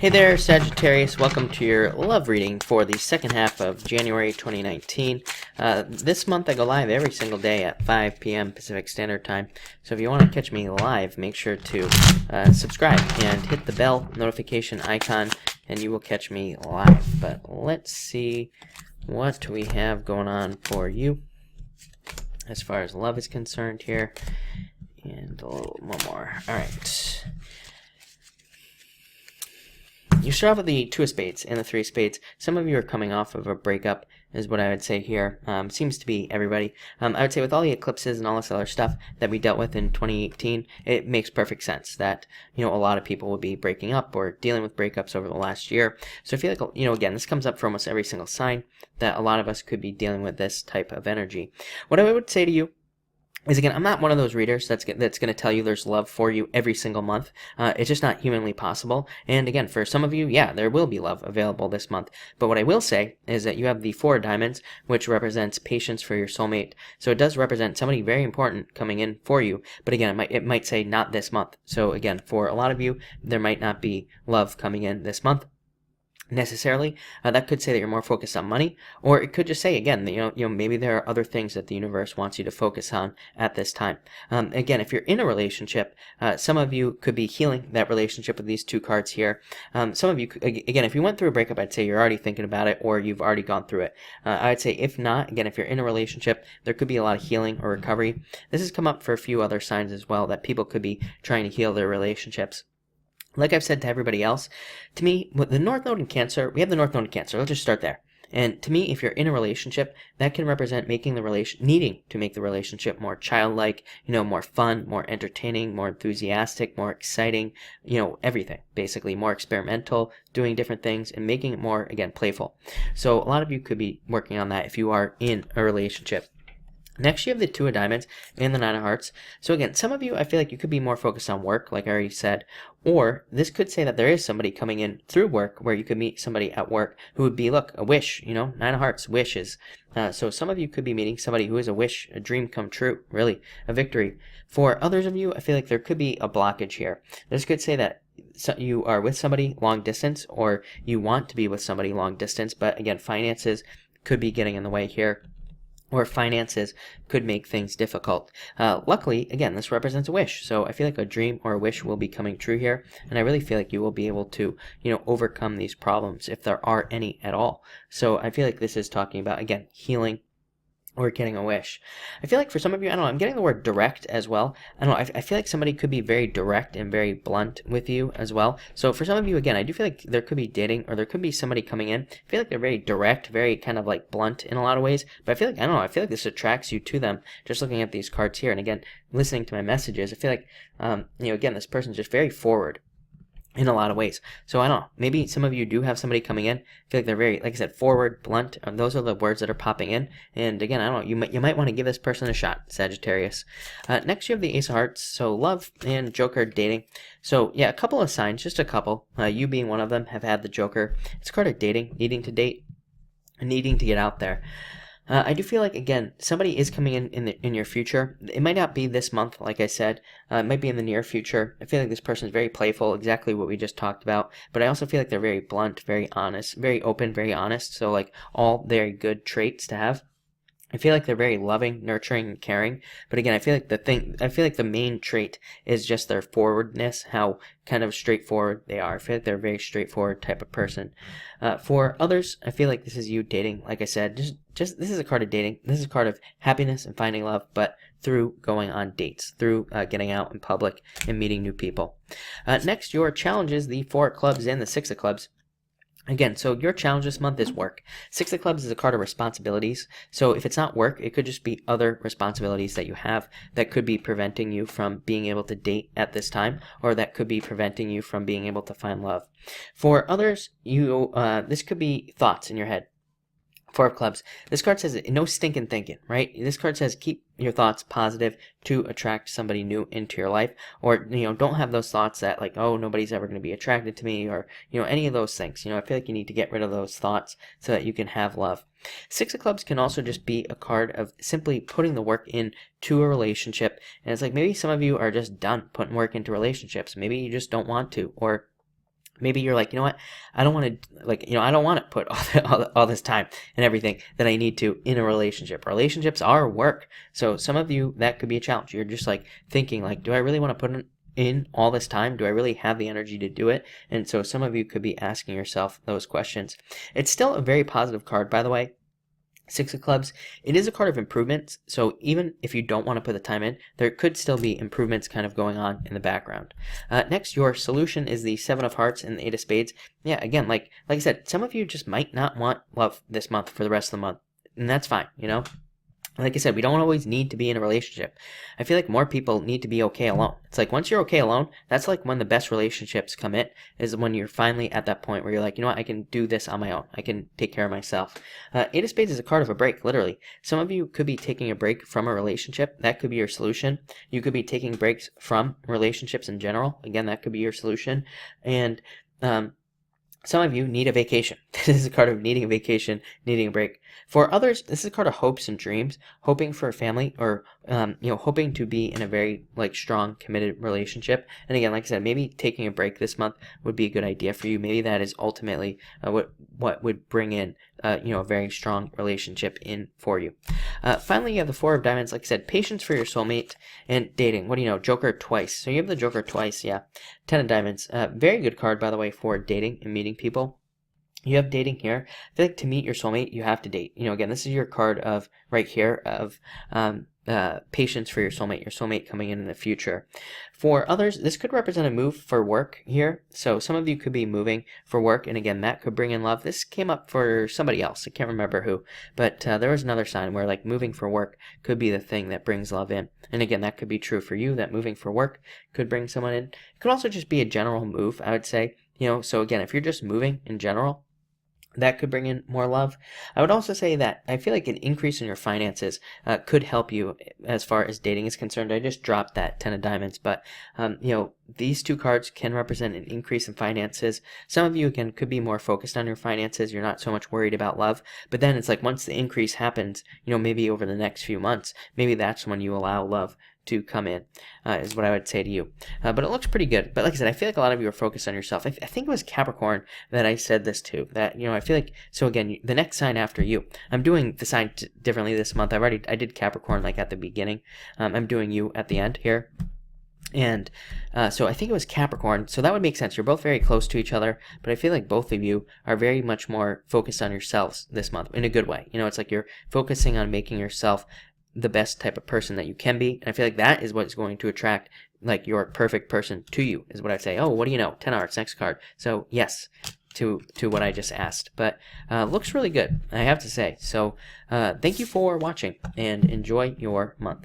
Hey there, Sagittarius. Welcome to your love reading for the second half of January 2019. This month I go live every single day at 5 p.m. Pacific Standard Time. So if you want to catch me live, make sure to subscribe and hit the bell notification icon, and you will catch me live. But let's see what we have going on for you as far as love is concerned here. And a little more. All right. You start off with the two of spades and the three of spades. Some of you are coming off of a breakup, is what I would say here. Seems to be everybody. I would say with all the eclipses and all this other stuff that we dealt with in 2018, it makes perfect sense that, a lot of people will be breaking up or dealing with breakups over the last year. So I feel like, again, this comes up for almost every single sign that a lot of us could be dealing with this type of energy. What I would say to you is, again, I'm not one of those readers that's going to tell you there's love for you every single month. It's just not humanly possible. And again, for some of you, yeah, there will be love available this month. But what I will say is that you have the Four of Diamonds, which represents patience for your soulmate. So it does represent somebody very important coming in for you. But again, it might say not this month. So again, for a lot of you, there might not be love coming in this month necessarily. That could say that you're more focused on money, or it could just say, again, that, maybe there are other things that the universe wants you to focus on at this time. Again, if you're in a relationship, some of you could be healing that relationship with these two cards here. Some of you, again, if you went through a breakup, I'd say you're already thinking about it, or you've already gone through it. I'd say if not, again, if you're in a relationship, there could be a lot of healing or recovery. This has come up for a few other signs as well, that people could be trying to heal their relationships. Like I've said to everybody else, to me, with the North Node in Cancer, we have the North Node in Cancer. Let's just start there. And to me, if you're in a relationship, that can represent needing to make the relationship more childlike, more fun, more entertaining, more enthusiastic, more exciting, everything, basically more experimental, doing different things and making it more, again, playful. So a lot of you could be working on that if you are in a relationship. Next, you have the Two of Diamonds and the Nine of Hearts. So again, some of you, I feel like you could be more focused on work, like I already said, or this could say that there is somebody coming in through work where you could meet somebody at work who would be, look, a wish, Nine of Hearts, wishes. So some of you could be meeting somebody who is a wish, a dream come true, really, a victory. For others of you, I feel like there could be a blockage here. This could say that you are with somebody long distance, or you want to be with somebody long distance, but again, finances could be getting in the way here, or finances could make things difficult. Luckily, again, this represents a wish, so I feel like a dream or a wish will be coming true here, and I really feel like you will be able to, overcome these problems if there are any at all. So I feel like this is talking about, again, healing or getting a wish. I feel like for some of you, I don't know, I'm getting the word direct as well. I don't know, I feel like somebody could be very direct and very blunt with you as well. So for some of you, again, I do feel like there could be dating, or there could be somebody coming in. I feel like they're very direct, very kind of like blunt in a lot of ways. But I feel like, I don't know, I feel like this attracts you to them just looking at these cards here. And again, listening to my messages, I feel like, again, this person's just very forward in a lot of ways. So I don't know, maybe some of you do have somebody coming in. I feel like they're very, like I said, forward, blunt. Those are the words that are popping in. And again, I don't know, you might want to give this person a shot, Sagittarius. Next, you have the Ace of Hearts. So love and Joker dating. So yeah, a couple of signs, just a couple. You being one of them have had the Joker. It's a card of dating, needing to date, needing to get out there. I do feel like, again, somebody is coming in your future. It might not be this month, like I said. It might be in the near future. I feel like this person is very playful, exactly what we just talked about. But I also feel like they're very blunt, very honest, very open, very honest. So, like, all very good traits to have. I feel like they're very loving, nurturing, and caring. But again, I feel like the main trait is just their forwardness, how kind of straightforward they are. I feel like they're a very straightforward type of person. For others, I feel like this is you dating. Like I said, just this is a card of dating. This is a card of happiness and finding love, but through going on dates, through getting out in public and meeting new people. Next, your challenges, the Four of Clubs and the Six of Clubs. Again, so your challenge this month is work. Six of Clubs is a card of responsibilities. So if it's not work, it could just be other responsibilities that you have that could be preventing you from being able to date at this time, or that could be preventing you from being able to find love. For others, this could be thoughts in your head. Four of Clubs. This card says no stinking thinking, right? This card says keep your thoughts positive to attract somebody new into your life, or don't have those thoughts that like, oh, nobody's ever going to be attracted to me, or any of those things. I feel like you need to get rid of those thoughts so that you can have love. Six of Clubs can also just be a card of simply putting the work into a relationship, and it's like maybe some of you are just done putting work into relationships. Maybe you just don't want to, or Maybe you're like, you know what, I don't want to, like, I don't want to put all this time and everything that I need to in a relationship. Relationships are work. So some of you, that could be a challenge. You're just like thinking like, do I really want to put in all this time? Do I really have the energy to do it? And so some of you could be asking yourself those questions. It's still a very positive card, by the way. Six of Clubs, it is a card of improvements, so even if you don't want to put the time in, there could still be improvements kind of going on in the background. Next, your solution is the Seven of Hearts and the Eight of Spades. Yeah, again, like I said, some of you just might not want love this month for the rest of the month, and that's fine, Like I said, we don't always need to be in a relationship. I feel like more people need to be okay alone. It's like once you're okay alone, that's like when the best relationships come in, is when you're finally at that point where you're like, you know what, I can do this on my own. I can take care of myself. Eight of Spades is a card of a break, literally. Some of you could be taking a break from a relationship. That could be your solution. You could be taking breaks from relationships in general. Again, that could be your solution. And some of you need a vacation. This is a card of needing a vacation, needing a break. For others, this is a card of hopes and dreams, hoping for a family, or hoping to be in a very strong, committed relationship. And again, like I said, maybe taking a break this month would be a good idea for you. Maybe that is ultimately what would bring in a very strong relationship in for you. Finally, you have the Four of Diamonds. Like I said, patience for your soulmate and dating. What do you know? Joker twice. So you have the Joker twice. Yeah. Ten of Diamonds. Very good card, by the way, for dating and meeting people. You have dating here. I feel like to meet your soulmate, you have to date. Again, this is your card of right here of patience for your soulmate coming in the future. For others, this could represent a move for work here. So some of you could be moving for work, and again, that could bring in love. This came up for somebody else. I can't remember who, but there was another sign where like moving for work could be the thing that brings love in. And again, that could be true for you, that moving for work could bring someone in. It could also just be a general move, I would say. So again, if you're just moving in general, that could bring in more love. I would also say that I feel like an increase in your finances could help you as far as dating is concerned. I just dropped that Ten of Diamonds, but these two cards can represent an increase in finances. Some of you, again, could be more focused on your finances. You're not so much worried about love, but then it's like once the increase happens, maybe over the next few months, maybe that's when you allow love to come in, is what I would say to you. But it looks pretty good. But like I said, I feel like a lot of you are focused on yourself. I think it was Capricorn that I said this to. That, I feel like, so again, the next sign after you, I'm doing the sign differently this month. I did Capricorn like at the beginning. I'm doing you at the end here. And so I think it was Capricorn. So that would make sense. You're both very close to each other, but I feel like both of you are very much more focused on yourselves this month in a good way. It's like you're focusing on making yourself the best type of person that you can be. And I feel like that is what's going to attract like your perfect person to you, is what I'd say. Oh, what do you know? 10 Hearts, next card. So yes, to what I just asked. But looks really good, I have to say. So thank you for watching and enjoy your month.